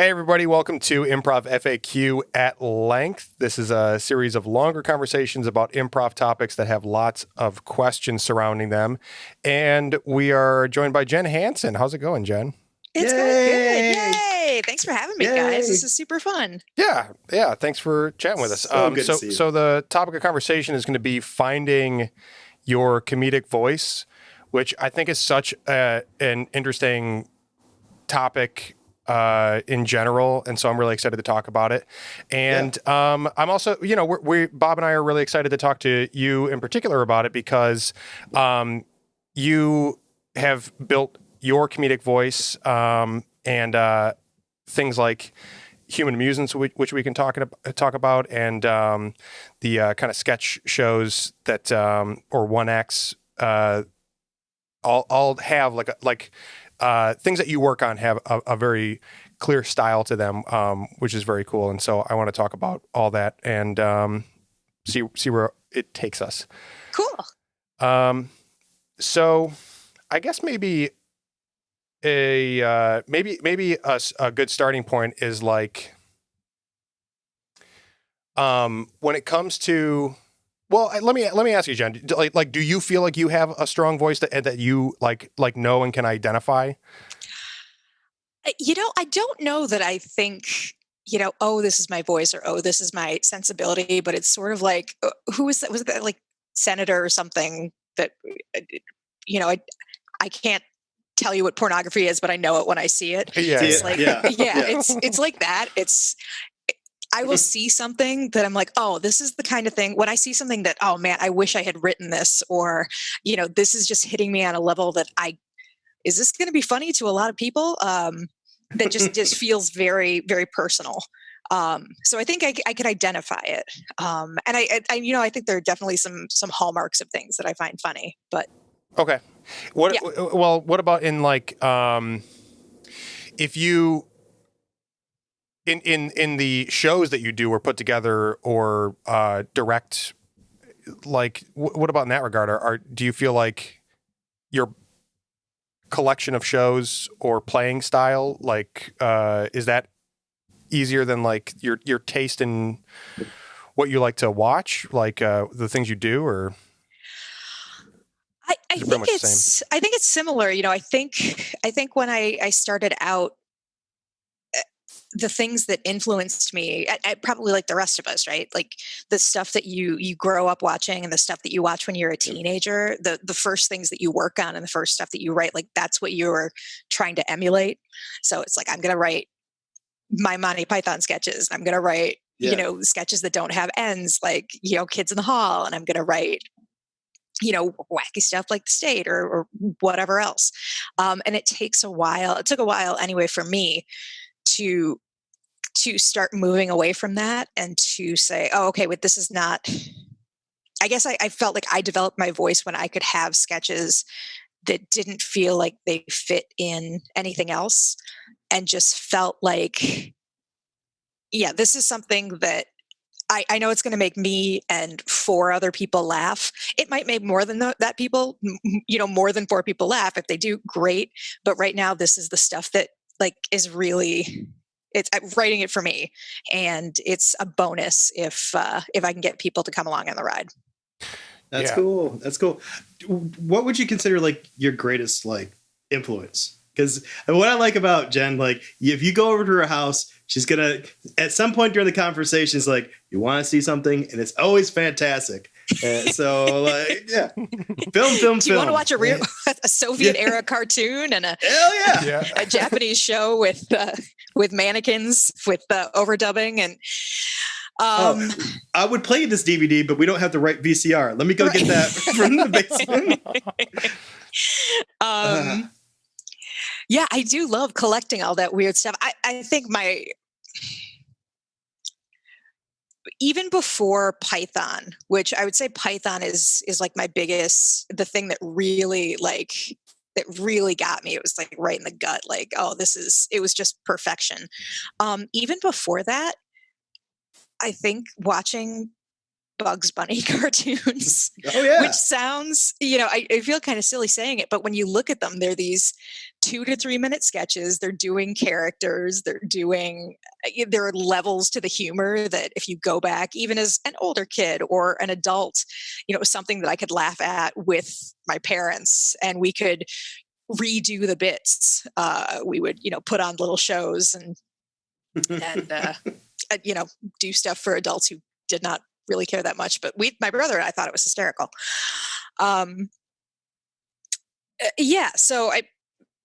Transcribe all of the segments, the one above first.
Hey, everybody. Welcome to Improv FAQ at Length. This is a series of longer conversations about improv topics that have lots of questions surrounding them. And we are joined by Jen Hansen. How's it going, Jen? It's going good. Yay. Thanks for having me, guys. This is super fun. Yeah. Thanks for chatting with us. So good to see you. So the topic of conversation is going to be finding your comedic voice, which I think is such an interesting topic in general, and so I'm really excited to talk about it. And I'm also, Bob and I are really excited to talk to you in particular about it because you have built your comedic voice and things like Human Amusements, which we can talk about, and the kind of sketch shows that or 1X all have things that you work on have a very clear style to them, which is very cool. And so I want to talk about all that and see where it takes us. Cool. So I guess maybe a good starting point is like when it comes to. Well, let me ask you, Jen. Do you feel like you have a strong voice that you like know and can identify? I don't know that I think, oh, this is my voice or, oh, this is my sensibility, but it's sort of like, who was that? Was that like senator or something that, I can't tell you what pornography is, but I know it when I see it. Yeah. It's like, it's like that. I will see something that I'm like, oh, this is the kind of thing when I see something that, oh man, I wish I had written this, or, this is just hitting me on a level that is this going to be funny to a lot of people? That just feels very, very personal. So I think I could identify it. And I think there are definitely some hallmarks of things that I find funny, but. Okay. What about in if you, in the shows that you do or put together or direct, what about in that regard? Do you feel like your collection of shows or playing style, is that easier than your taste in what you like to watch, the things you do, or? I think it's similar. I think when I started out, the things that influenced me, I probably like the rest of us, right? Like the stuff that you grow up watching and the stuff that you watch when you're a teenager, the first things that you work on and the first stuff that you write, like that's what you're trying to emulate. So it's like, I'm going to write my Monty Python sketches. I'm going to write, sketches that don't have ends, like, Kids in the Hall. And I'm going to write, wacky stuff like The State or whatever else. And it takes a while. It took a while anyway for me to start moving away from that and to say, oh, okay, but this is not, I guess I felt like I developed my voice when I could have sketches that didn't feel like they fit in anything else and just felt like, this is something that I know it's going to make me and 4 other people laugh. It might make more than that people, more than 4 people laugh. If they do, great. But right now, this is the stuff that is really, I'm writing it for me, and it's a bonus if I can get people to come along on the ride. That's cool. That's cool. What would you consider your greatest influence? Because what I like about Jen, if you go over to her house, she's gonna at some point during the conversation, is you want to see something, and it's always fantastic. So film. You want to watch a Soviet era cartoon and a Japanese show with mannequins with overdubbing and. I would play this DVD, but we don't have the right VCR. Let me go get that from the basement. I do love collecting all that weird stuff. I think even before Python, which I would say Python is my biggest, the thing that really got me. It was right in the gut. It was just perfection. Even before that, I think watching Bugs Bunny cartoons. Oh yeah. Which sounds, I feel kind of silly saying it, but when you look at them, they're these 2 to 3 minute sketches. They're doing characters. There are levels to the humor that if you go back, even as an older kid or an adult, it was something that I could laugh at with my parents, and we could redo the bits. We would, put on little shows and do stuff for adults who did not really care that much. But my brother and I thought it was hysterical.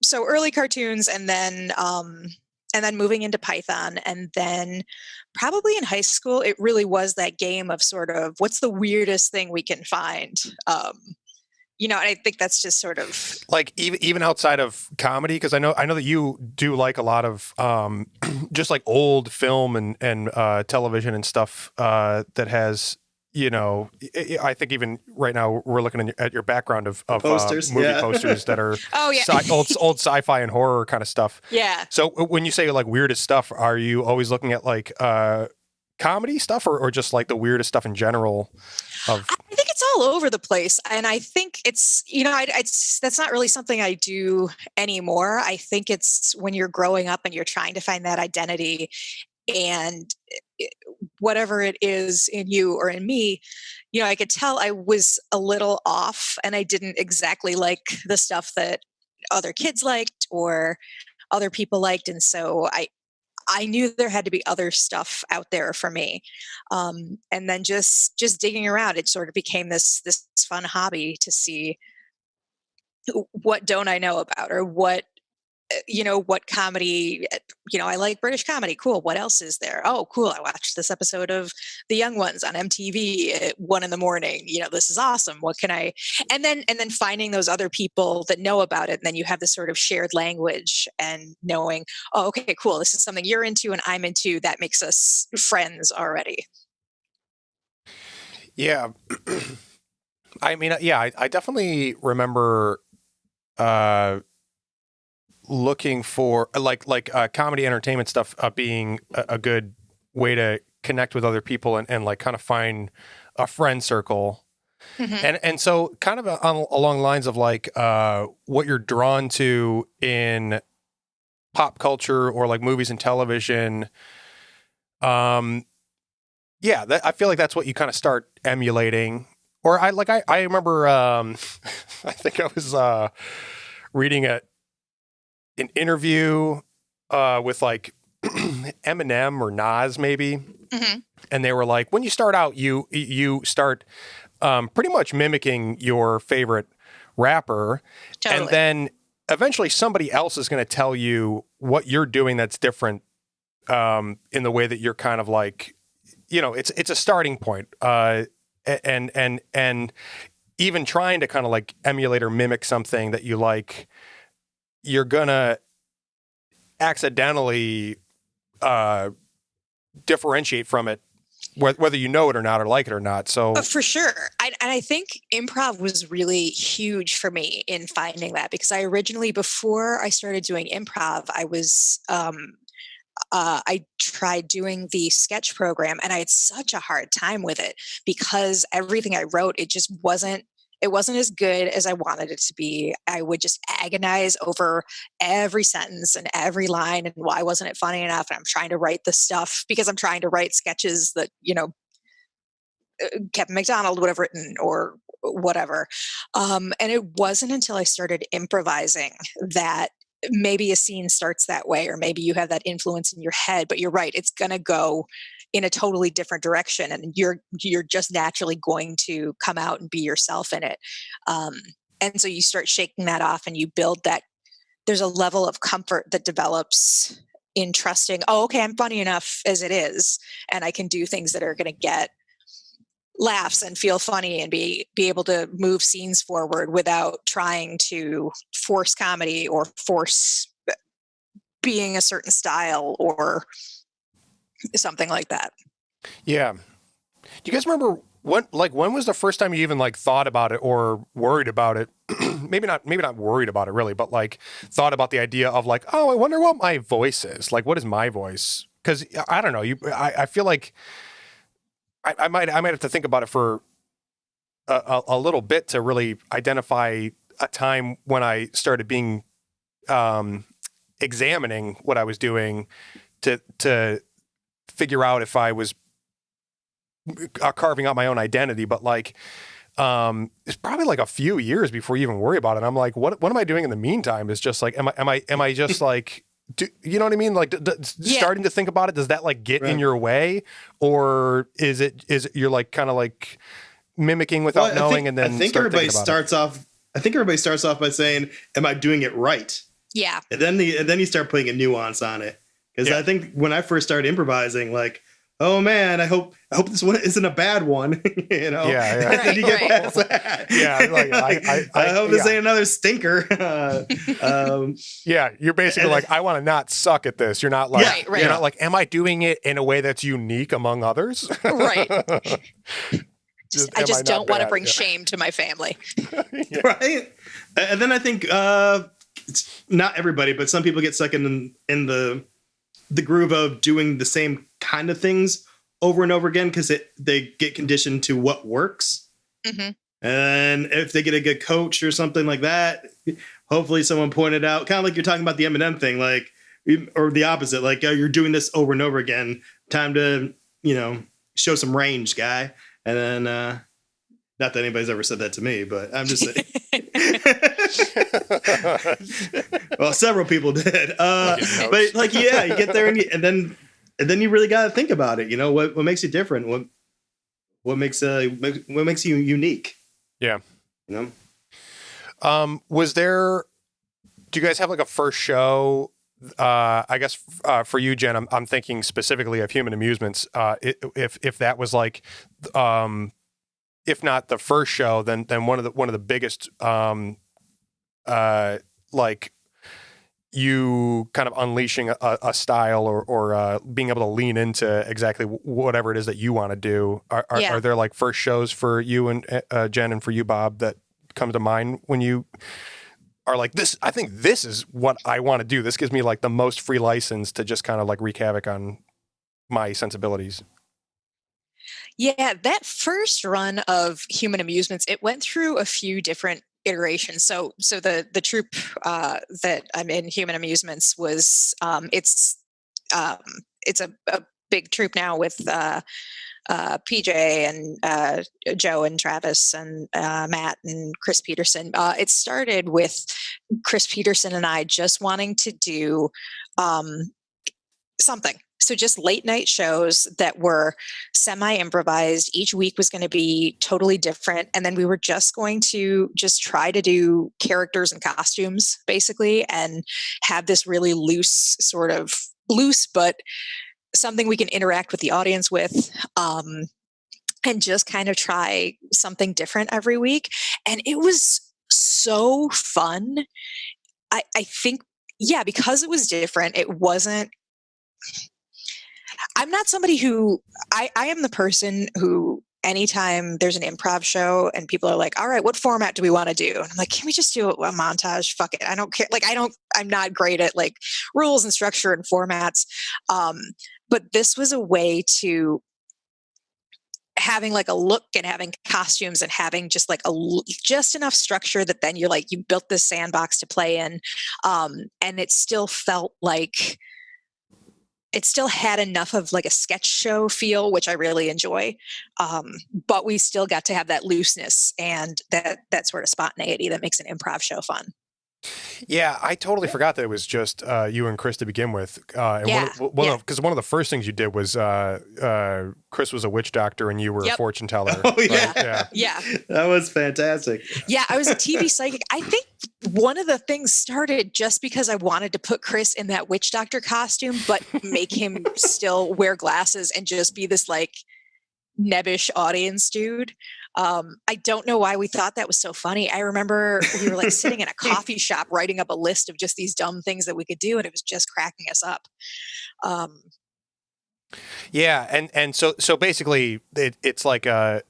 So early cartoons, and then moving into Python, and then probably in high school, it really was that game of sort of what's the weirdest thing we can find. And I think that's just sort of like even outside of comedy, because I know that you do like a lot of just like old film and television and stuff that has, I think even right now we're looking at your background of posters, movie posters that are old sci-fi and horror kind of stuff. Yeah. So when you say like weirdest stuff, are you always looking at like comedy stuff or just like the weirdest stuff in general? I think it's all over the place, and I think it's that's not really something I do anymore. I think it's when you're growing up and you're trying to find that identity, and whatever it is in you or in me, I could tell I was a little off, and I didn't exactly like the stuff that other kids liked or other people liked, and so I knew there had to be other stuff out there for me. And then just digging around, it sort of became this fun hobby to see what don't I know about, or what comedy, I like British comedy. Cool. What else is there? Oh, cool. I watched this episode of The Young Ones on MTV at 1 a.m. This is awesome. What can I, and then finding those other people that know about it. And then you have this sort of shared language and knowing, oh, okay, cool. This is something you're into and I'm into. That makes us friends already. Yeah. I mean, yeah, I definitely remember, looking for like comedy entertainment stuff being a good way to connect with other people and like kind of find a friend circle. Mm-hmm. And so kind of along lines of like what you're drawn to in pop culture or like movies and television. I feel like that's what you kind of start emulating. Or I remember I think I was reading an interview with like Eminem or Nas maybe. Mm-hmm. And they were like, when you start out, you start pretty much mimicking your favorite rapper. Totally. And then eventually somebody else is going to tell you what you're doing that's different in the way that you're kind of like, it's a starting point. And even trying to kind of like emulate or mimic something that you like, you're gonna accidentally differentiate from it, whether you know it or not or like it or not. So for sure. I think improv was really huge for me in finding that, because I originally, before I started doing improv, I was I tried doing the sketch program, and I had such a hard time with it because everything I wrote, it wasn't as good as I wanted it to be. I would just agonize over every sentence and every line, and why wasn't it funny enough? And I'm trying to write the stuff because I'm trying to write sketches that, Kevin McDonald would have written or whatever. And it wasn't until I started improvising that maybe a scene starts that way, or maybe you have that influence in your head, but you're right, it's going to go in a totally different direction, and you're just naturally going to come out and be yourself in it. And so you start shaking that off, and you build that. There's a level of comfort that develops in trusting, oh, okay, I'm funny enough as it is, and I can do things that are going to get laughs and feel funny and be able to move scenes forward without trying to force comedy or force being a certain style or something like that. Yeah. Do you guys remember when was the first time you even like thought about it or worried about it? maybe not worried about it really, but like thought about the idea of like, oh, I wonder what my voice is. Like, what is my voice? Because I don't know. I feel like I might have to think about it for a little bit to really identify a time when I started being examining what I was doing to figure out if I was carving out my own identity. But like, it's probably like a few years before you even worry about it. I'm like, what am I doing in the meantime? It's just like, am I just like, you know what I mean? Like starting to think about it, does that like get in your way, or is it you're like kind of like mimicking without knowing? And then I think everybody starts off by saying, am I doing it right? Yeah. And then you start putting a nuance on it. Because I think when I first started improvising, like, oh man, I hope this one isn't a bad one, you know? Yeah. And then you get past that. Yeah, like I hope this ain't another stinker. Yeah, you're basically like, I want to not suck at this. You're not like, Right. You're not like, am I doing it in a way that's unique among others? Right. I just don't want to bring Yeah. shame to my family. Right. And then I think it's not everybody, but some people get stuck in the groove of doing the same kind of things over and over again because they get conditioned to what works. Mm-hmm. And if they get a good coach or something like that, hopefully someone pointed out, kind of like you're talking about the Eminem thing, like, or the opposite, like, oh, you're doing this over and over again. Time to, show some range, guy. And then, not that anybody's ever said that to me, but I'm just saying. Well, several people did. But like, yeah, you get there and then you really got to think about it. What makes you different? What makes you unique? Yeah. Was there? Do you guys have like a first show? I guess for you, Jen, I'm thinking specifically of Human Amusements. If that was like, if not the first show, then one of the biggest, like you kind of unleashing a style or being able to lean into exactly whatever it is that you want to do. Are there like first shows for you and Jen and for you, Bob, that come to mind when you are like, this, I think this is what I want to do. This gives me like the most free license to just kind of like wreak havoc on my sensibilities. Yeah, that first run of Human Amusements, it went through a few different iterations. So the troupe that I'm in, Human Amusements, was it's a big troupe now with PJ and Joe and Travis and Matt and Chris Peterson. It started with Chris Peterson and I just wanting to do something. So just late night shows that were semi-improvised. Each week was going to be totally different. And then we were just going to just try to do characters and costumes, basically, and have this really loose, but something we can interact with the audience with, and just kind of try something different every week. And it was so fun. I think, because it was different, it wasn't, I'm not somebody who, I am the person who, anytime there's an improv show and people are like, all right, what format do we want to do? And I'm like, can we just do a montage? Fuck it. I don't care. Like, I'm not great at like rules and structure and formats. But this was a way to having like a look and having costumes and having just like just enough structure that then you're like, you built this sandbox to play in. And it still felt like, it still had enough of like a sketch show feel, which I really enjoy. But we still got to have that looseness and that sort of spontaneity that makes an improv show fun. Yeah, I totally forgot that it was just you and Chris to begin with. Because one of the first things you did was Chris was a witch doctor and you were a fortune teller. Oh, yeah. Right? Yeah. That was fantastic. Yeah, I was a TV psychic. I think one of the things started just because I wanted to put Chris in that witch doctor costume, but make him still wear glasses and just be this like nebbish audience dude. I don't know why we thought that was so funny. I remember we were like sitting in a coffee shop writing up a list of just these dumb things that we could do, and it was just cracking us up. Yeah, and so basically, it's like it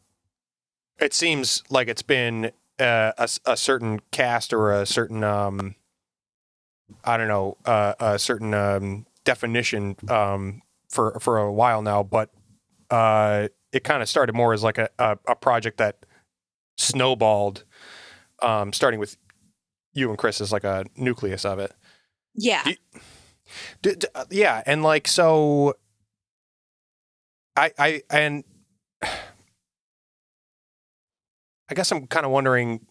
seems like it's been a certain cast or a certain I don't know a certain definition for a while now, but it kind of started more as like a project that snowballed, starting with you and Chris as like a nucleus of it. Yeah. Yeah. And like, so I guess I'm kind of wondering,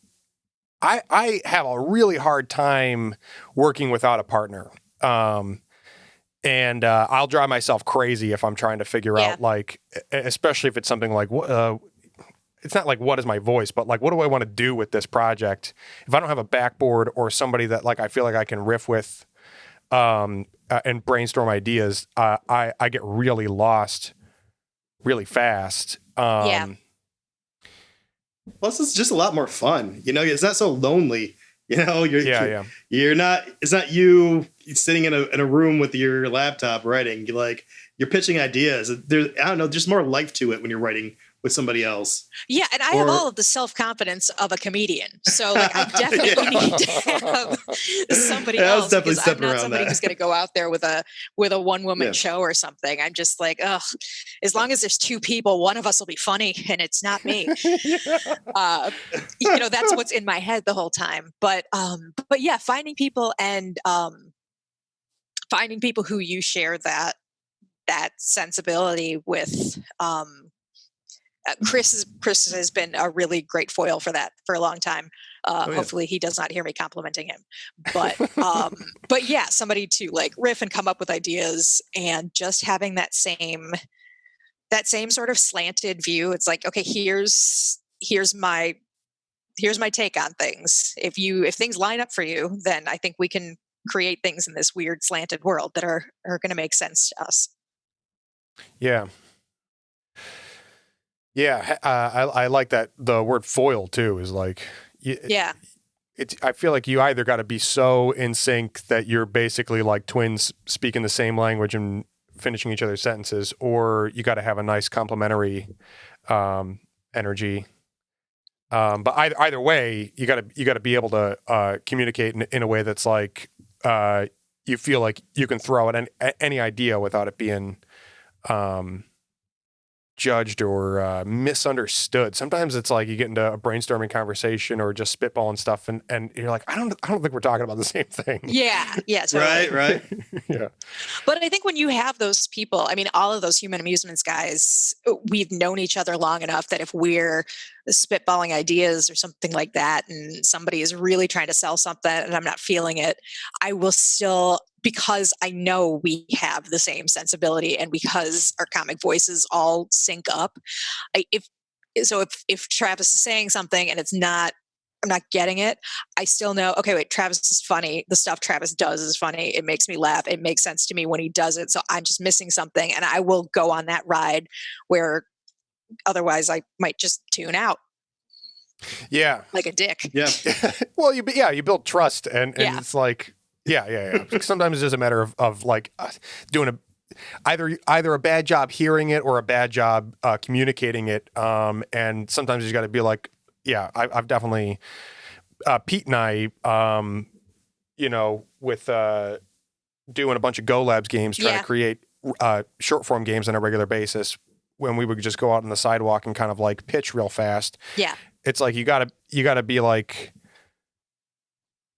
I have a really hard time working without a partner. And I'll drive myself crazy if I'm trying to figure out, like, especially if it's something like, it's not like what is my voice, but like, what do I want to do with this project? If I don't have a backboard or somebody that like I feel like I can riff with, and brainstorm ideas, I get really lost really fast. Plus, it's just a lot more fun. You know, it's not so lonely. You know, you're not. It's not you sitting in a room with your laptop writing. You're pitching ideas. There's, I don't know, just more life to it when you're writing with somebody else. Yeah, and I have all of the self-confidence of a comedian. So like I definitely need to have somebody else, because I'm not somebody who's going to go out there with a one-woman show or something. I'm just like, ugh, as long as there's two people, one of us will be funny and it's not me. You know, that's what's in my head the whole time. But yeah, finding people and finding people who you share that sensibility with. Chris has been a really great foil for that for a long time. Hopefully he does not hear me complimenting him, but yeah, somebody to like riff and come up with ideas, and just having that same sort of slanted view. It's like, okay, here's my take on things. If things line up for you, then I think we can create things in this weird slanted world that are going to make sense to us. Yeah. Yeah, I like that. The word foil too is like, I feel like you either got to be so in sync that you're basically like twins speaking the same language and finishing each other's sentences, or you got to have a nice complementary energy. But either way, you got to be able to communicate in a way that's like you feel like you can throw out any idea without it being judged or misunderstood. Sometimes it's like you get into a brainstorming conversation or just spitballing stuff, and you're like, I don't think we're talking about the same thing. Yeah, totally. Right. Yeah. But I think when you have those people, I mean, all of those Human Amusements guys, we've known each other long enough that if we're spitballing ideas or something like that, and somebody is really trying to sell something and I'm not feeling it, I will still, because I know we have the same sensibility and because our comic voices all sync up. If Travis is saying something and I'm not getting it, I still know, okay, wait, Travis is funny. The stuff Travis does is funny. It makes me laugh. It makes sense to me when he does it. So I'm just missing something, and I will go on that ride where otherwise I might just tune out. Yeah. Like a dick. Yeah. Well, you build trust, and it's like, yeah. Sometimes it's just a matter of like doing either a bad job hearing it or a bad job communicating it. And sometimes you got to be like, yeah, I've definitely Pete and I, with doing a bunch of Go Labs games, trying to create short form games on a regular basis, when we would just go out on the sidewalk and kind of like pitch real fast. Yeah, it's like you gotta be like.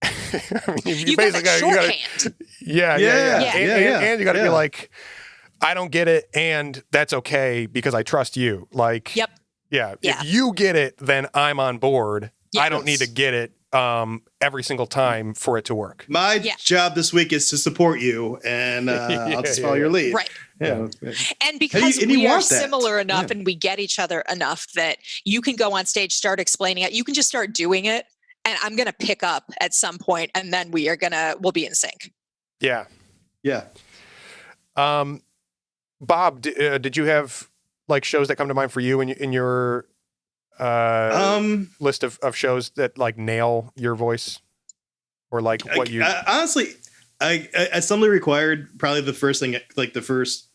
I mean, you basically got shorthand. Yeah. And you got to be like, I don't get it, and that's okay because I trust you. Like, yep. Yeah. If you get it, then I'm on board. Yes. I don't need to get it every single time for it to work. My job this week is to support you, and I'll just follow your lead. Right. Yeah. And because we are similar enough and we get each other enough that you can go on stage, start explaining it. You can just start doing it, and I'm going to pick up at some point, and then we'll be in sync. Yeah. Yeah. Bob, did you have like shows that come to mind for you in your list of shows that like nail your voice, or like what you honestly, I Assembly Required, probably the first thing, like the first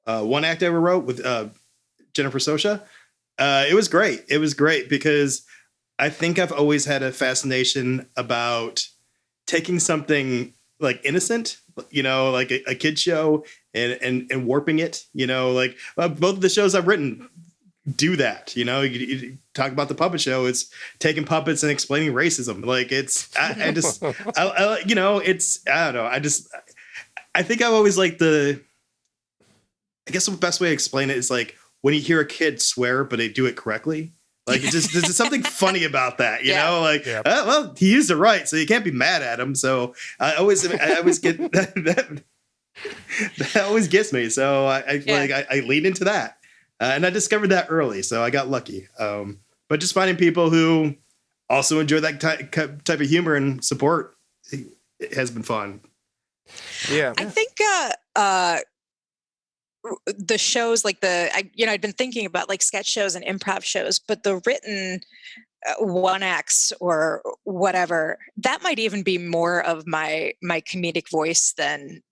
one act I ever wrote with Jennifer Sosha. It was great because I think I've always had a fascination about taking something like innocent, like a kid show, and warping it, like both of the shows I've written, do that. You talk about the puppet show. It's taking puppets and explaining racism. Like I just, it's, I don't know. I think I've always liked I guess the best way to explain it is like when you hear a kid swear, but they do it correctly. Like there's something funny about that, you know, like, well, he used it right. So you can't be mad at him. So I always get that always gets me. So I lean into that. And I discovered that early, so I got lucky. But just finding people who also enjoy that type of humor and support, it has been fun. Yeah, I think the shows like I'd been thinking about like sketch shows and improv shows, but the written one acts or whatever, that might even be more of my comedic voice than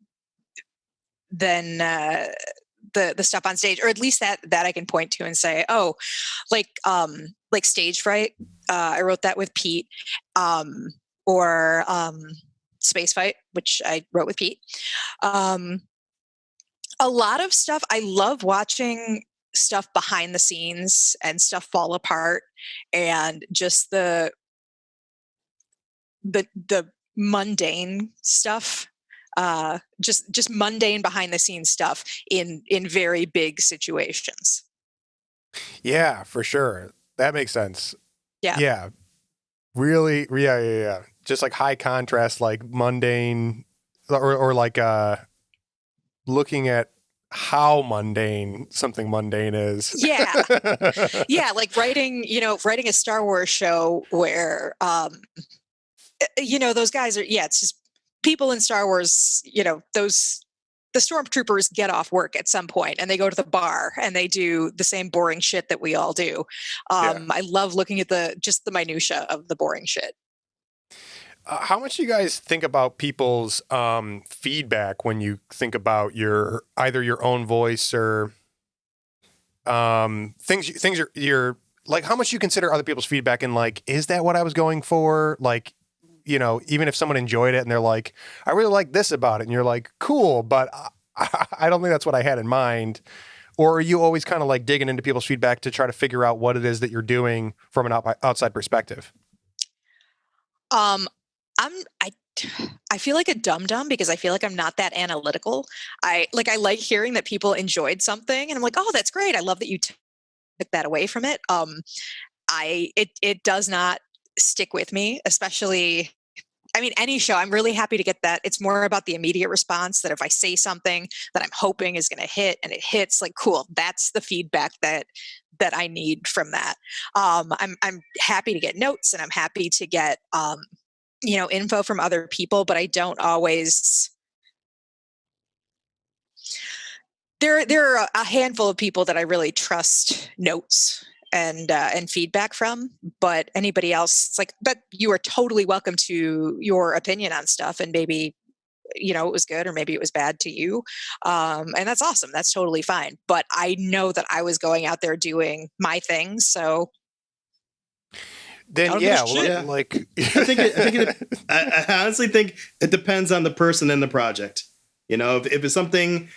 the stuff on stage, or at least that I can point to and say, oh, like Stage Fright. I wrote that with Pete, or Space Fight, which I wrote with Pete. A lot of stuff. I love watching stuff behind the scenes and stuff fall apart, and just the mundane stuff. Just mundane behind the scenes stuff in very big situations. Yeah, for sure. That makes sense. Yeah. Really. Yeah. Just like high contrast, like mundane or like, looking at how mundane something mundane is. Yeah. Yeah. Like writing a Star Wars show where, those guys are, it's just people in Star Wars, the stormtroopers get off work at some point and they go to the bar and they do the same boring shit that we all do. I love looking at the minutia of the boring shit. How much do you guys think about people's feedback when you think about either your own voice or things you're like, how much you consider other people's feedback and like, is that what I was going for? Like, even if someone enjoyed it and they're like, I really like this about it. And you're like, cool, but I don't think that's what I had in mind. Or are you always kind of like digging into people's feedback to try to figure out what it is that you're doing from an outside perspective? I feel like a dum-dum because I feel like I'm not that analytical. I like hearing that people enjoyed something and I'm like, oh, that's great. I love that you took that away from it. It does not stick with me, especially, any show. I'm really happy to get that. It's more about the immediate response, that if I say something that I'm hoping is going to hit and it hits, like, cool, that's the feedback that I need from that. I'm happy to get notes and I'm happy to get, info from other people, but I don't always. There are a handful of people that I really trust notes and feedback from, but anybody else, it's like, but you are totally welcome to your opinion on stuff, and maybe it was good or maybe it was bad to you, and that's awesome. That's totally fine. But I know that I was going out there doing my thing, so. Then like I honestly think it depends on the person and the project. If it's something,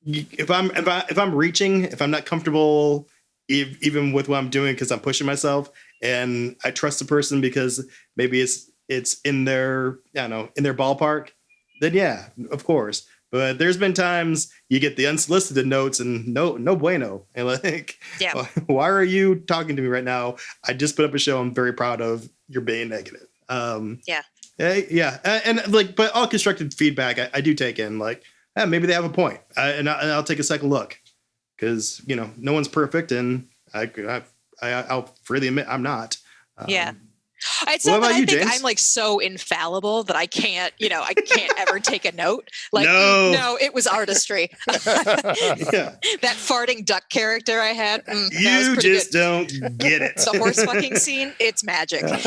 if I'm reaching, if I'm not comfortable even with what I'm doing because I'm pushing myself, and I trust the person because maybe it's in their in their ballpark, then yeah, of course. But there's been times you get the unsolicited notes and no bueno. And like, why are you talking to me right now? I just put up a show I'm very proud of. You're being negative. And like, but all constructive feedback I do take in. Like, maybe they have a point, and I'll take a second look, because no one's perfect, and I'll freely admit I'm not. It's not that I think James? I'm like so infallible that I can't ever take a note. Like, no, it was artistry. That farting duck character I had. You just don't get it. The horse fucking scene, it's magic. No,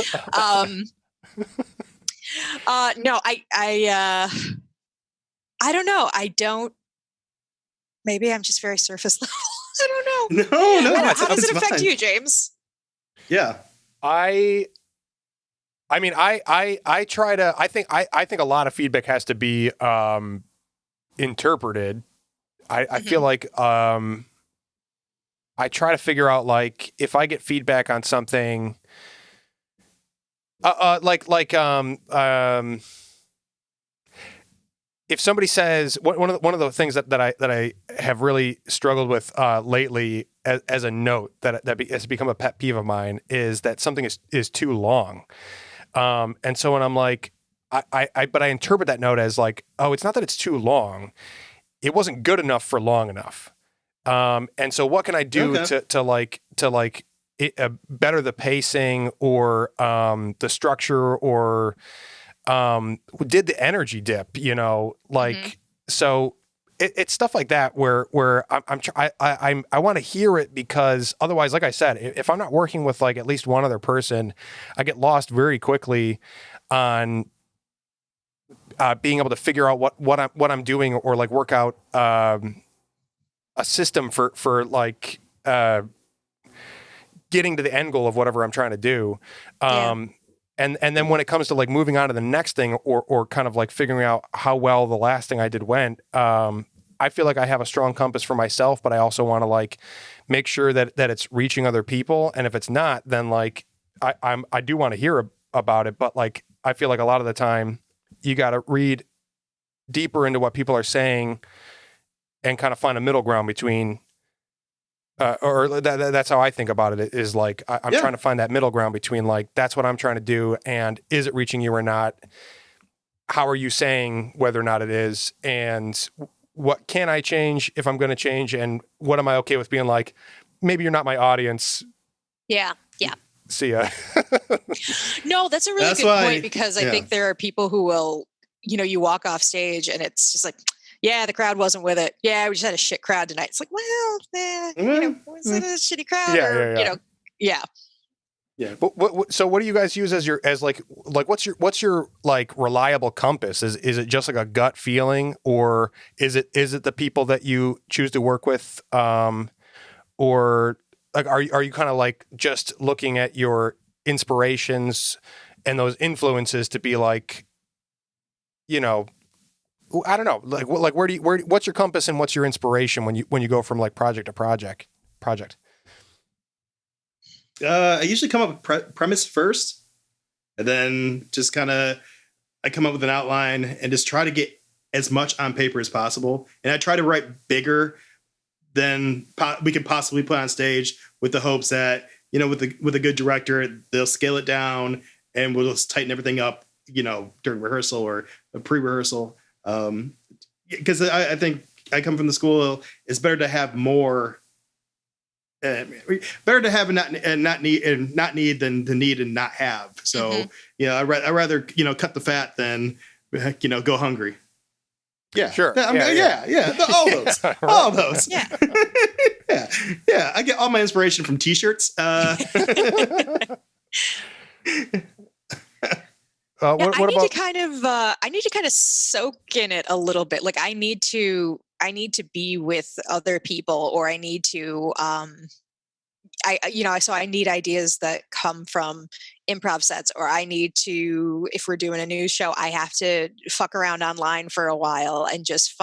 I don't know. I don't. Maybe I'm just very surface level. I don't know. No. How does it affect you, James? Yeah. I try to. I think a lot of feedback has to be interpreted. I feel like I try to figure out like if I get feedback on something, if somebody says one of the things that I have really struggled with lately as a note that has become a pet peeve of mine is that something is too long, and so when I'm like but I interpret that note as like, oh, it's not that it's too long, it wasn't good enough for long enough, and so what can I do to better the pacing or the structure or did the energy dip, so it's stuff like that where I want to hear it, because otherwise, like I said, if I'm not working with like at least one other person, I get lost very quickly on being able to figure out what I'm doing, or like work out a system for like getting to the end goal of whatever I'm trying to do. And then when it comes to like moving on to the next thing, or kind of like figuring out how well the last thing I did went, I feel like I have a strong compass for myself, but I also want to like make sure that it's reaching other people. And if it's not, then like I do want to hear about it, but like I feel like a lot of the time you got to read deeper into what people are saying and kind of find a middle ground between. That's how I think about it, is like I'm trying to find that middle ground between like that's what I'm trying to do and is it reaching you or not? How are you saying whether or not it is? And what can I change if I'm going to change? And what am I okay with being like, maybe you're not my audience. Yeah. See ya. No, that's a really good point, because I think there are people who will, you walk off stage and it's just like, yeah, the crowd wasn't with it. Yeah, we just had a shit crowd tonight. It's like, well, was it a shitty crowd? Yeah. But so what do you guys use as what's your like reliable compass? Is it just like a gut feeling, or is it the people that you choose to work with, or like are you kind of like just looking at your inspirations and those influences to be like, I don't know, like what's your compass and what's your inspiration when you go from like project to project? I usually come up with premise first, and then just kind of I come up with an outline and just try to get as much on paper as possible. And I try to write bigger than we could possibly put on stage, with the hopes that with a good director they'll scale it down and we'll just tighten everything up during rehearsal or a pre-rehearsal. Because I think I come from the school, it's better to have more. Better to have and not need than to need and not have. So I rather cut the fat than go hungry. Yeah, sure. All those, right. All those. Yeah, yeah. I get all my inspiration from T-shirts. I need to kind of soak in it a little bit. Like I need to be with other people, or I need to so I need ideas that come from improv sets, or I need to, if we're doing a news show, I have to fuck around online for a while and just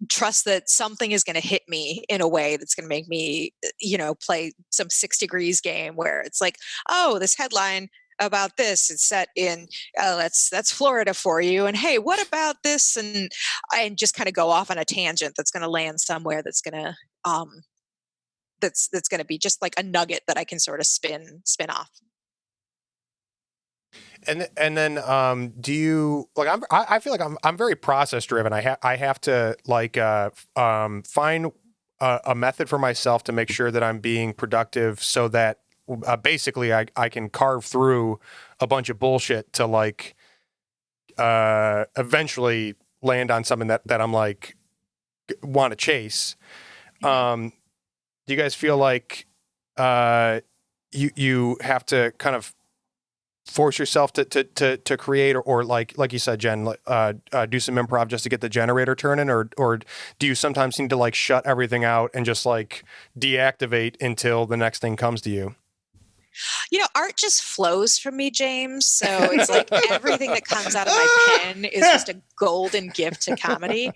trust that something is going to hit me in a way that's going to make me, play some 6 Degrees game where it's like, oh, this headline about this, it's set in that's Florida for you, and hey, what about this, and just kind of go off on a tangent that's going to land somewhere that's going to that's going to be just like a nugget that I can sort of spin off. And then do you like I feel like I'm very process driven. I have to like find a method for myself to make sure that I'm being productive, so that basically I can carve through a bunch of bullshit to like eventually land on something that I'm like want to chase. Do you guys feel like you have to kind of force yourself to create, or like you said, Jen, do some improv just to get the generator turning, or do you sometimes need to like shut everything out and just like deactivate until the next thing comes to you? Art just flows from me, James. So it's like everything that comes out of my pen is just a golden gift to comedy.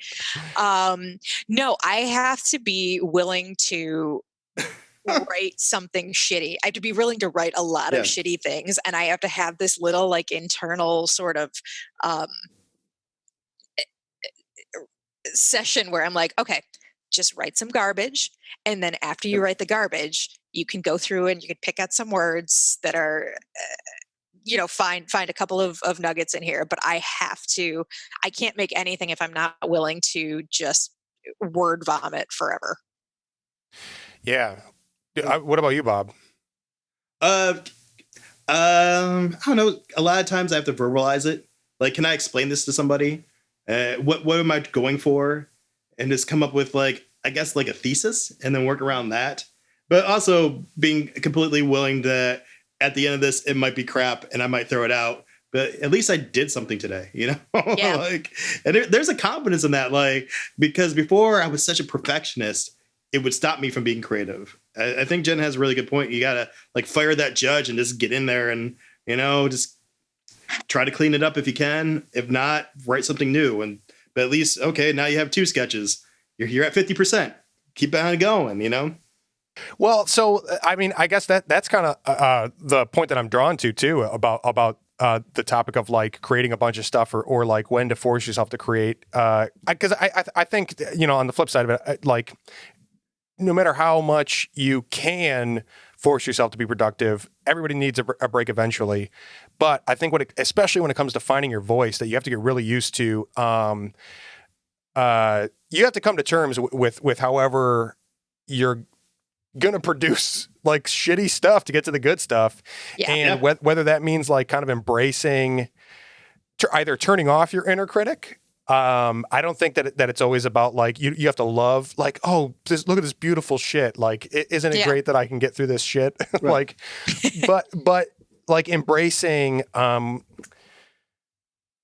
No, I have to be willing to write something shitty. I have to be willing to write a lot of shitty things. And I have to have this little like internal sort of session where I'm like, okay, just write some garbage. And then after you write the garbage, you can go through and you can pick out some words that are, find a couple of nuggets in here. But I can't make anything if I'm not willing to just word vomit forever. Yeah. What about you, Bob? I don't know. A lot of times I have to verbalize it. Like, can I explain this to somebody? What am I going for? And just come up with like a thesis and then work around that. But also being completely willing to, at the end of this, it might be crap and I might throw it out. But at least I did something today, Yeah. And there's a confidence in that, because before I was such a perfectionist, it would stop me from being creative. I think Jen has a really good point. You gotta fire that judge and just get in there and just try to clean it up if you can. If not, write something new. But at least, okay, now you have 2 sketches. You're at 50%. Keep on going. Well, so I mean, I guess that's kind of the point that I'm drawn to too about the topic of like creating a bunch of stuff or like when to force yourself to create. Because I think on the flip side of it, like no matter how much you can force yourself to be productive, everybody needs a break eventually. But I think especially when it comes to finding your voice, that you have to get really used to. You have to come to terms with however you're gonna produce like shitty stuff to get to the good stuff. Yeah. And whether that means like kind of embracing either turning off your inner critic. I don't think that it's always about like you have to love like, oh, look at this beautiful shit, like isn't it great that I can get through this shit. Like but like embracing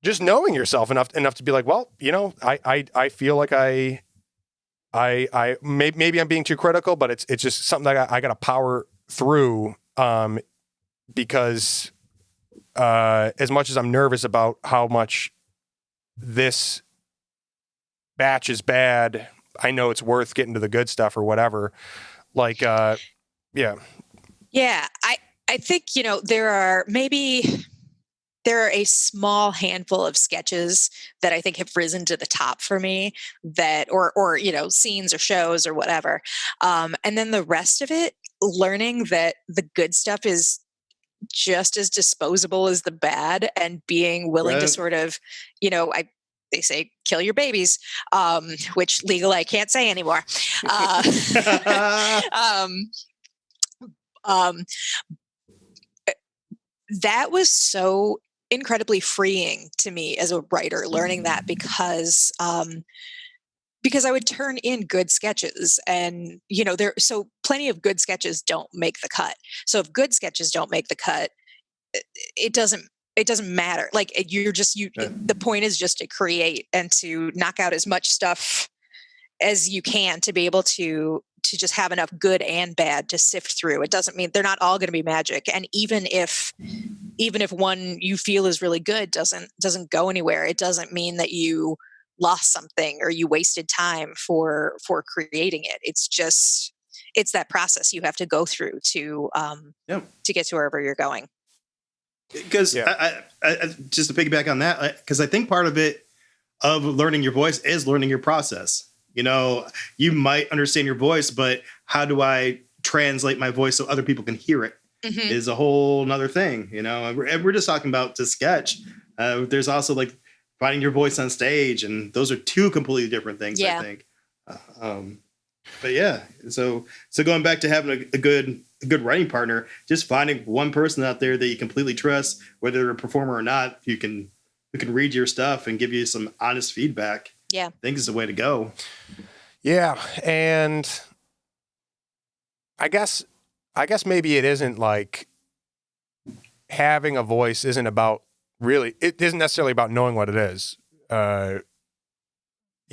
just knowing yourself enough to be like, well, I feel like I maybe I'm being too critical, but it's just something that I got to power through because as much as I'm nervous about how much this batch is bad, I know it's worth getting to the good stuff or whatever. Like, yeah. Yeah. I think, there are a small handful of sketches that I think have risen to the top for me that, or scenes or shows or whatever. And then the rest of it, learning that the good stuff is just as disposable as the bad and being willing to sort of, they say kill your babies, which legally I can't say anymore. That was so incredibly freeing to me as a writer, learning that because I would turn in good sketches and, so plenty of good sketches don't make the cut. So if good sketches don't make the cut, it doesn't matter. Like the point is just to create and to knock out as much stuff as you can to be able to just have enough good and bad to sift through. It doesn't mean they're not all going to be magic. And even if one you feel is really good doesn't go anywhere, it doesn't mean that you lost something or you wasted time for creating it. It's that process you have to go through to get to wherever you're going. Because I just to piggyback on that, because I think part of it of learning your voice is learning your process. You might understand your voice, but how do I translate my voice so other people can hear it is a whole nother thing, and we're just talking about the sketch. There's also like finding your voice on stage, and those are 2 completely different things, I think. But yeah, so going back to having a good writing partner, just finding one person out there that you completely trust, whether they're a performer or not, who can read your stuff and give you some honest feedback. Yeah. I think is the way to go. Yeah. And I guess maybe it isn't like having a voice isn't necessarily about knowing what it is. You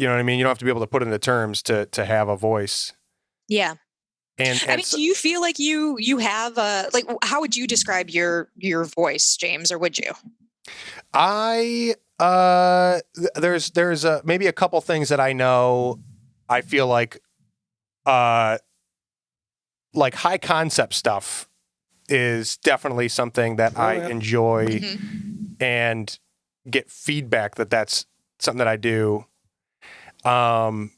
know what I mean? You don't have to be able to put it into terms to have a voice. Yeah. I mean, do you feel like you have like, how would you describe your voice, James, or would you? There's maybe a couple things that I know. I feel like high concept stuff is definitely something that I enjoy and get feedback that's something that I do. And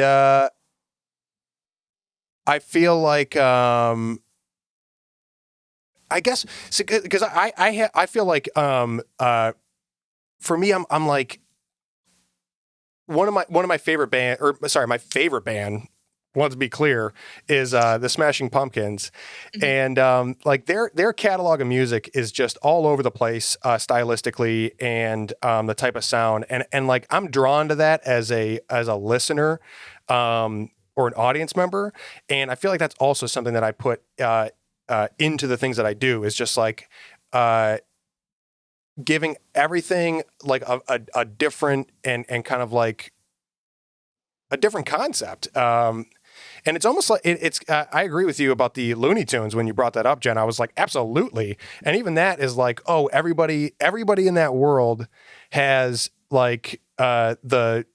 I feel like I guess because I feel like for me I'm like one of my favorite band, or sorry, my favorite band, want to be clear, is the Smashing Pumpkins. And like their catalog of music is just all over the place stylistically, and the type of sound, and like I'm drawn to that as a listener or an audience member, and I feel like that's also something that I put into the things that I do, is just like giving everything like a different and kind of like a different concept. And it's almost like it's I agree with you about the Looney Tunes when you brought that up, Jen. I was like, absolutely. And even that is like, oh, everybody in that world has like the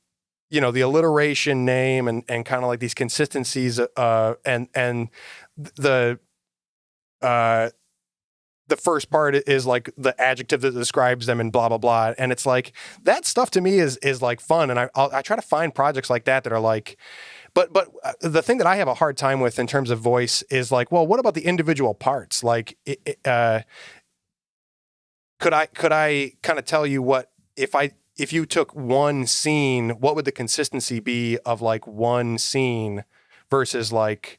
the alliteration name and kind of like these consistencies and the first part is like the adjective that describes them and blah, blah, blah. And it's like, that stuff to me is like fun. And I try to find projects like that are like, but the thing that I have a hard time with in terms of voice is like, well, what about the individual parts? Like, could I kind of tell you what, if you took one scene, what would the consistency be of like one scene versus like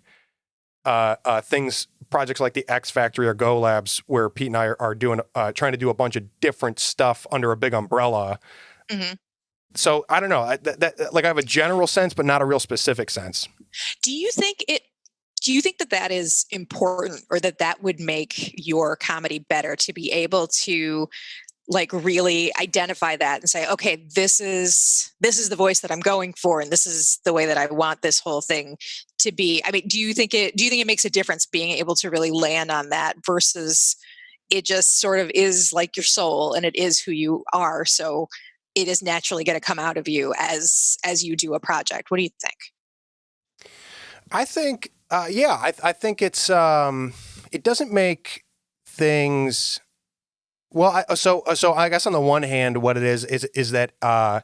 projects like the X Factory or Go Labs, where Pete and I are doing, trying to do a bunch of different stuff under a big umbrella. So I don't know, like I have a general sense, but not a real specific sense. Do you think that is important, or that would make your comedy better, to be able to like really identify that and say, okay, this is the voice that I'm going for, and this is the way that I want this whole thing to be? I mean, do you think it makes a difference being able to really land on that versus it just sort of is like your soul and it is who you are, so it is naturally going to come out of you as you do a project? What do you think? I think, I think it's it doesn't make things. Well, so I guess on the one hand, what it is that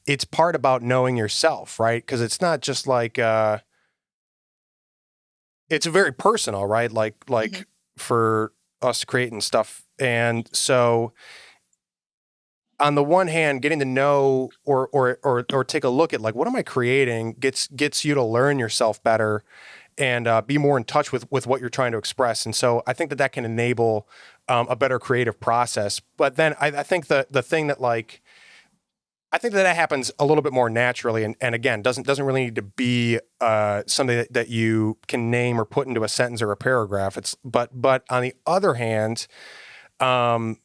it's part about knowing yourself, right? Because it's not just like it's very personal, right? Like for us creating stuff, and so on the one hand, getting to know or take a look at like, what am I creating, gets you to learn yourself better and be more in touch with what you're trying to express. And so I think that can enable a better creative process. But then I think the thing that like, I think that happens a little bit more naturally, and again, doesn't really need to be something that you can name or put into a sentence or a paragraph. But on the other hand, art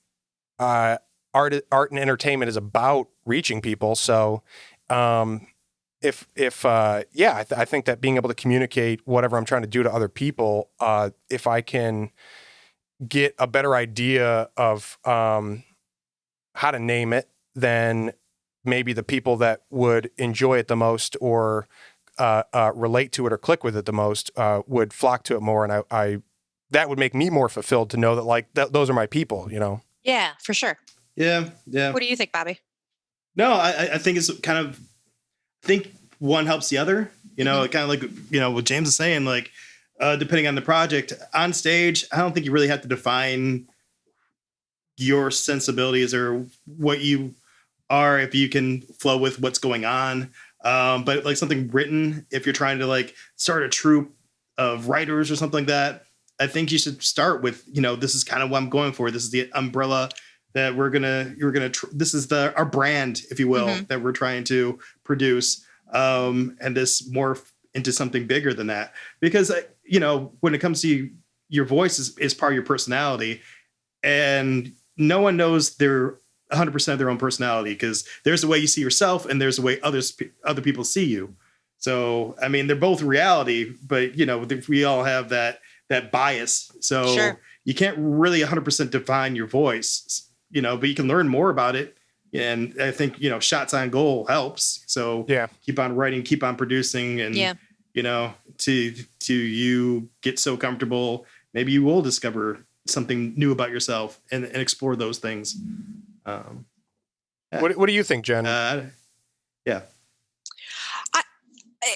and entertainment is about reaching people. So I think that being able to communicate whatever I'm trying to do to other people, if I can get a better idea of how to name it, then maybe the people that would enjoy it the most or relate to it or click with it the most would flock to it more. And I that would make me more fulfilled to know that like those are my people, you know? Yeah, for sure. Yeah. What do you think, Bobby? No, I think it's kind of, I think one helps the other, kind of like, what James is saying, like, depending on the project on stage, I don't think you really have to define your sensibilities or what you are, if you can flow with what's going on. But like something written, if you're trying to like start a troupe of writers or something like that, I think you should start with, this is kind of what I'm going for. This is the umbrella that this is our brand, if you will, that we're trying to produce. And this morph into something bigger than that, because, when it comes to your voice is part of your personality, and no one knows their 100% of their own personality, because there's the way you see yourself and there's the way other people see you. So, I mean, they're both reality, but we all have that bias. So Sure. you can't really 100% define your voice, but you can learn more about it. And I think, shots on goal helps. So Yeah. keep on writing, keep on producing, and, Yeah. to you get so comfortable, maybe you will discover something new about yourself and explore those things. Yeah. What do you think, Jen? Yeah.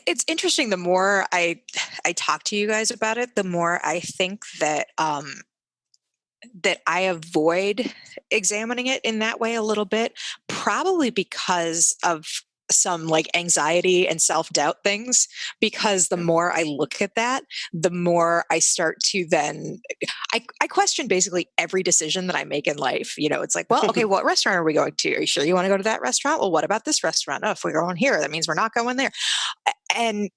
It's interesting. The more I talk to you guys about it, the more I think that that I avoid examining it in that way a little bit, probably because of some like anxiety and self-doubt things. Because the more I look at that, the more I start to then I question basically every decision that I make in life. It's like, well, okay, what restaurant are we going to? Are you sure you want to go to that restaurant? Well, what about this restaurant? Oh, if we're going here, that means we're not going there. And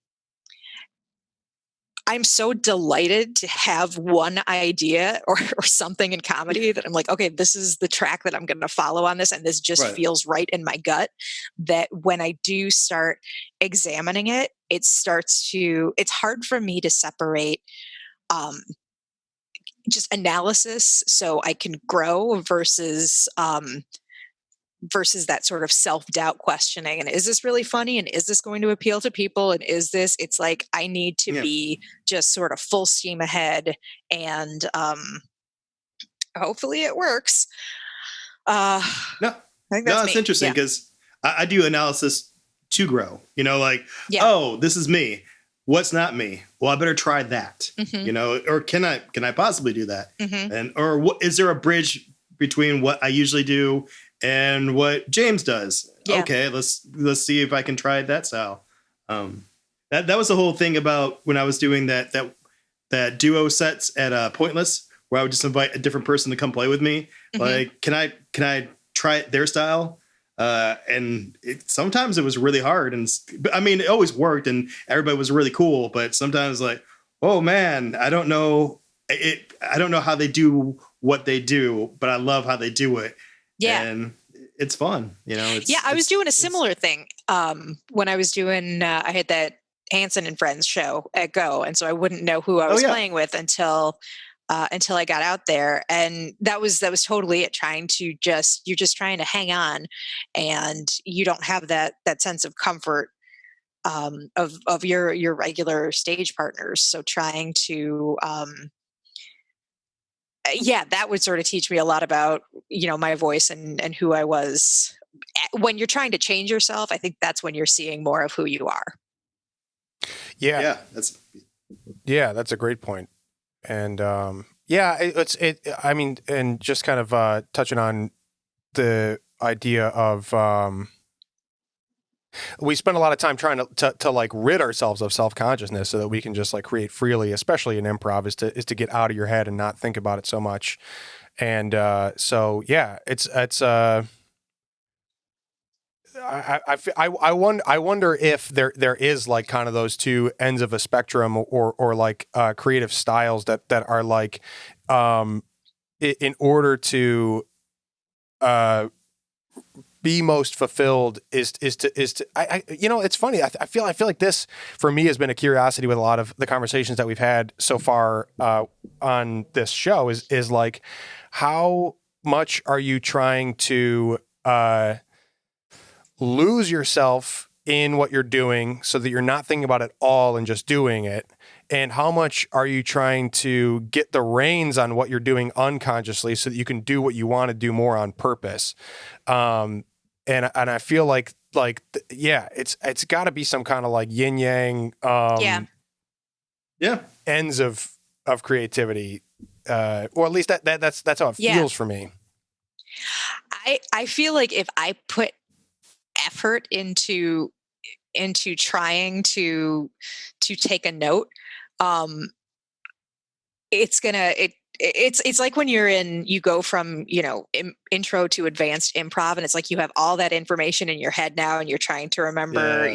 I'm so delighted to have one idea or something in comedy that I'm like, okay, this is the track that I'm going to follow on this. And this just feels right in my gut, that when I do start examining it, it's hard for me to separate just analysis so I can grow versus that sort of self-doubt questioning. And is this really funny? And is this going to appeal to people? And it's like, I need to be just sort of full steam ahead, and hopefully it works. No, it's interesting because I do analysis to grow, oh, this is me. What's not me? Well, I better try that, or can I possibly do that? And, or what, is there a bridge between what I usually do and what James does? Okay, let's see if I can try that style. That was the whole thing about when I was doing that duo sets at Pointless, where I would just invite a different person to come play with me. Like, can I try their style? And sometimes it was really hard, I mean, it always worked, and everybody was really cool. But sometimes, like, oh man, I don't know how they do what they do, but I love how they do it. Yeah. And it's fun, I was doing a similar thing when I was doing I had that Hansen and Friends show at Go, and so I wouldn't know who I was playing with until I got out there. And that was totally it, you're just trying to hang on, and you don't have that sense of comfort of your regular stage partners. So trying to that would sort of teach me a lot about, my voice and who I was. When you're trying to change yourself, I think that's when you're seeing more of who you are. Yeah. That's a great point. And, and just kind of touching on the idea of, we spend a lot of time trying to like rid ourselves of self-consciousness so that we can just like create freely, especially in improv, is to get out of your head and not think about it so much. And I wonder if there is like kind of those two ends of a spectrum, or like creative styles that are like in order to be most fulfilled is to it's funny. I feel like this for me has been a curiosity with a lot of the conversations that we've had so far on this show is like, how much are you trying to lose yourself in what you're doing so that you're not thinking about it all and just doing it? And how much are you trying to get the reins on what you're doing unconsciously so that you can do what you want to do more on purpose? And I feel like it's got to be some kind of like yin yang ends of creativity, or at least that's how it feels for me. I feel like if I put effort into trying to take a note, it's like when you go from intro to advanced improv, and it's like you have all that information in your head now, and you're trying to remember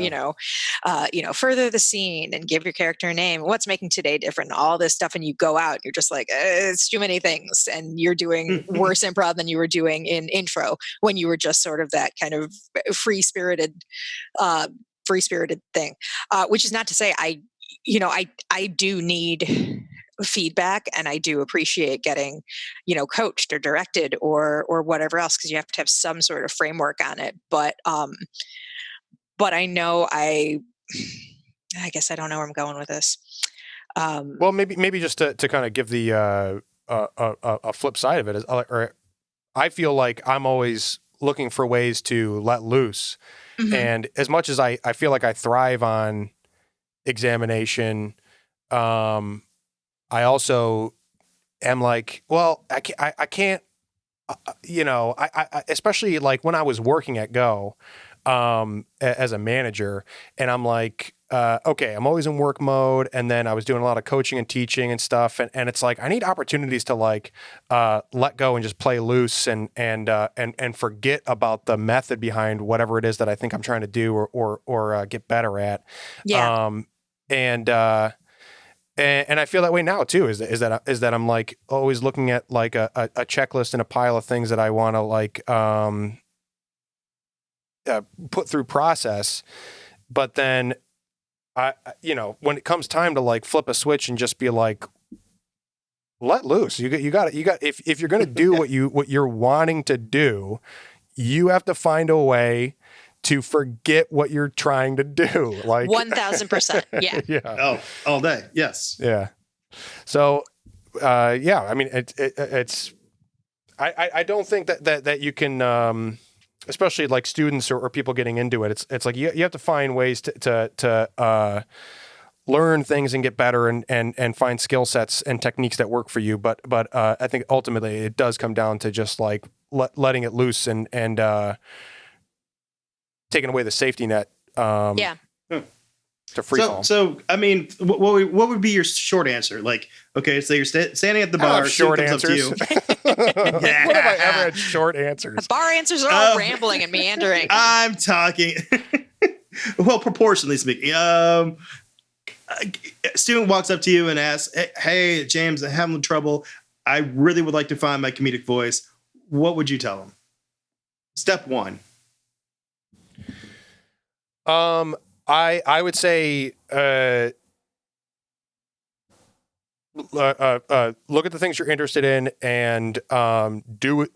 further the scene and give your character a name, what's making today different, all this stuff, and you go out and you're just like, it's too many things, and you're doing worse improv than you were doing in intro when you were just sort of that kind of free spirited free spirited thing, which is not to say I do need feedback, and I do appreciate getting, coached or directed or whatever else, because you have to have some sort of framework on it. But I know I guess I don't know where I'm going with this. Well, maybe just to kind of give the a flip side of it is, or I feel like I'm always looking for ways to let loose. Mhm. And as much as I feel like I thrive on examination, I also am like, well, I can't, I especially like when I was working at Go, as a manager, and I'm like, okay, I'm always in work mode. And then I was doing a lot of coaching and teaching and stuff. And it's like, I need opportunities to like, let go and just play loose and forget about the method behind whatever it is that I think I'm trying to do or get better at. Yeah. And I feel that way now too. Is that I'm like always looking at like a checklist and a pile of things that I want to like put through process, but then when it comes time to like flip a switch and just be like, let loose. You got if you're gonna do what you're wanting to do, you have to find a way to forget what you're trying to do. Like 1000%. Yeah. Yeah. Oh, all day. Yes. Yeah. So, yeah, I mean, it's, I don't think that you can, especially like students or people getting into it. It's like, you have to find ways to learn things and get better and find skill sets and techniques that work for you. But I think ultimately it does come down to just like letting it loose and taking away the safety net. Yeah. To free fall. So I mean, what would be your short answer? Like, okay, so you're standing at the bar. Short comes answers. up to you. Yeah. When have I ever had short answers? Bar answers are all rambling and meandering. I'm talking. Well, proportionally speaking, a student walks up to you and asks, "Hey, James, I'm having trouble. I really would like to find my comedic voice." What would you tell them? Step one. I would say look at the things you're interested in and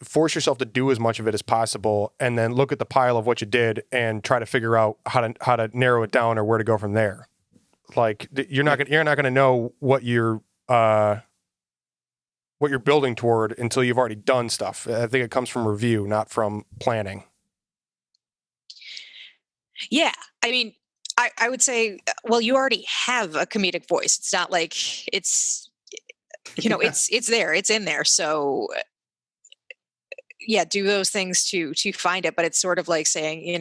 force yourself to do as much of it as possible, and then look at the pile of what you did and try to figure out how to narrow it down or where to go from there. Like you're not gonna know what you're building toward until you've already done stuff. I think it comes from review, not from planning. Yeah. I mean, I would say, well, you already have a comedic voice. It's not like it's there, it's in there. So yeah, do those things to find it. But it's sort of like saying,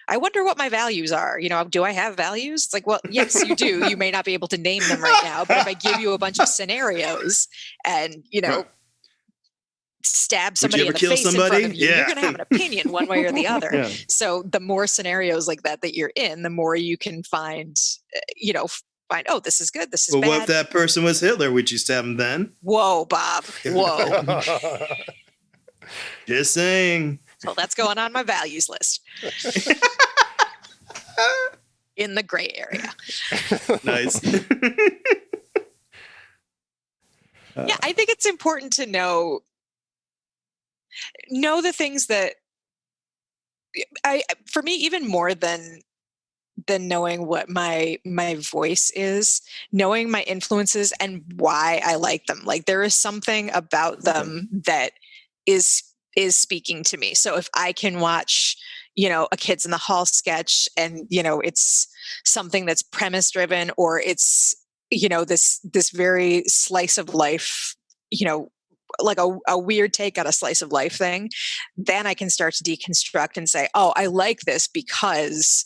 I wonder what my values are. Do I have values? It's like, well, yes, you do. You may not be able to name them right now, but if I give you a bunch of scenarios and, stab somebody in the face in front of you, you're going to have an opinion one way or the other. Yeah. So the more scenarios like that you're in, the more you can find, oh, this is good. This is bad. What if that person was Hitler? Would you stab him then? Whoa, Bob. Whoa. Just saying. Well, that's going on my values list. In the gray area. Nice. Yeah, I think it's important to know the things that for me, even more than knowing what my voice is, knowing my influences and why I like them. Like there is something about them that is speaking to me. So if I can watch, a Kids in the Hall sketch and, it's something that's premise driven, or it's, this very slice of life, like a weird take on a slice of life thing, then I can start to deconstruct and say, oh, I like this because,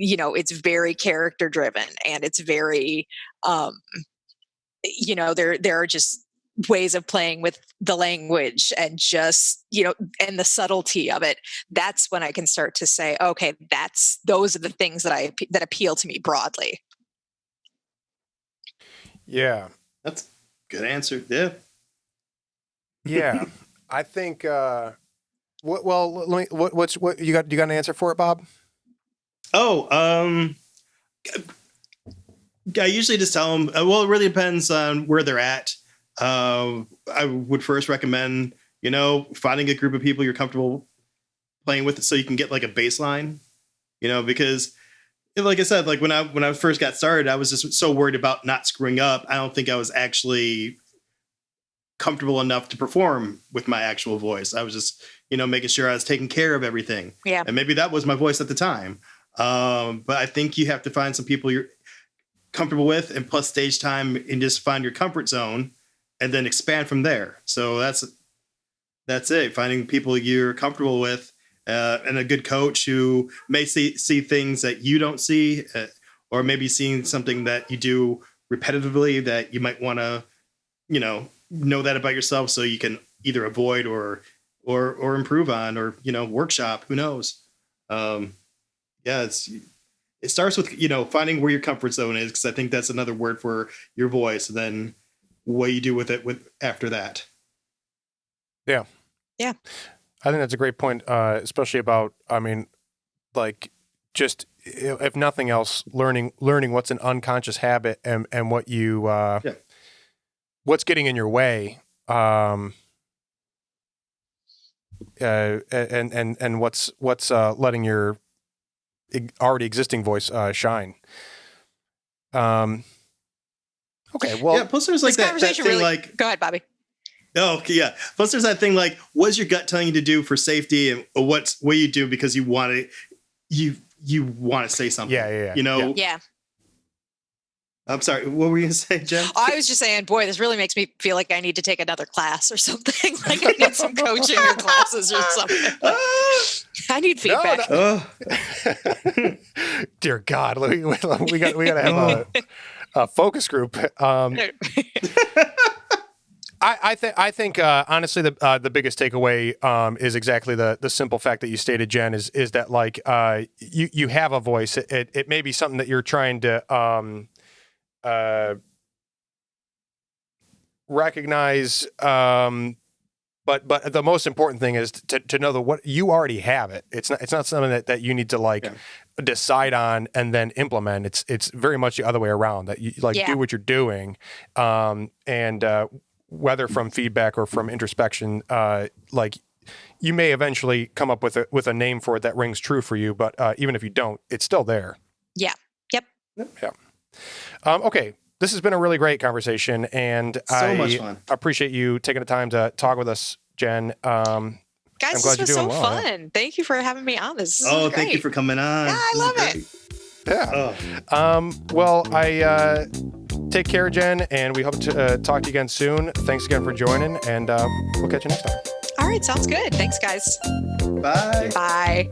it's very character driven and it's very, there are just ways of playing with the language and just, and the subtlety of it. That's when I can start to say, okay, those are the things that appeal to me broadly. Yeah. That's a good answer. Yeah. Yeah. I think, what you got an answer for it, Bob? Oh, I usually just tell them, well, it really depends on where they're at. I would first recommend, finding a group of people you're comfortable playing with so you can get like a baseline, because like I said, like when I first got started, I was just so worried about not screwing up. I don't think I was actually comfortable enough to perform with my actual voice. I was just, making sure I was taking care of everything. Yeah. And maybe that was my voice at the time. But I think you have to find some people you're comfortable with, and plus stage time, and just find your comfort zone and then expand from there. So that's it. Finding people you're comfortable with, and a good coach who may see things that you don't see, or maybe seeing something that you do repetitively that you might want to, know that about yourself, so you can either avoid or improve on, or workshop. Who knows? It starts with finding where your comfort zone is, because I think that's another word for your voice. And then what you do with it after that. Yeah. Yeah. I think that's a great point, especially about, like, just if nothing else, learning what's an unconscious habit, and what you what's getting in your way, and what's letting your already existing voice shine. Okay, well, yeah. Plus, there's like that thing, really, like, go ahead, Bobby. Oh, okay, yeah. Plus, there's that thing like, what's your gut telling you to do for safety, and what you do because you want to, you want to say something. Yeah. Yeah. I'm sorry. What were you going to say, Jen? I was just saying, boy, this really makes me feel like I need to take another class or something. Like I need some coaching or classes or something. I need feedback. Dear God, we got to have a focus group. I think honestly the biggest takeaway is exactly the simple fact that you stated, Jen, is that like you have a voice. It may be something that you're trying to recognize, but the most important thing is to know that what you already have it. It's not something that you need to decide on and then implement. It's very much the other way around, that you do what you're doing, and whether from feedback or from introspection, you may eventually come up with a name for it that rings true for you. But even if you don't, it's still there. Yeah. Yep. Yeah. Okay. This has been a really great conversation, and so much fun. I appreciate you taking the time to talk with us, Jen. Guys, this was so fun. Yeah. Thank you for having me on. This is great. Thank you for coming on. Yeah, I love it. Yeah. Well, I take care, Jen, and we hope to talk to you again soon. Thanks again for joining, and we'll catch you next time. All right, sounds good. Thanks, guys. Bye. Bye.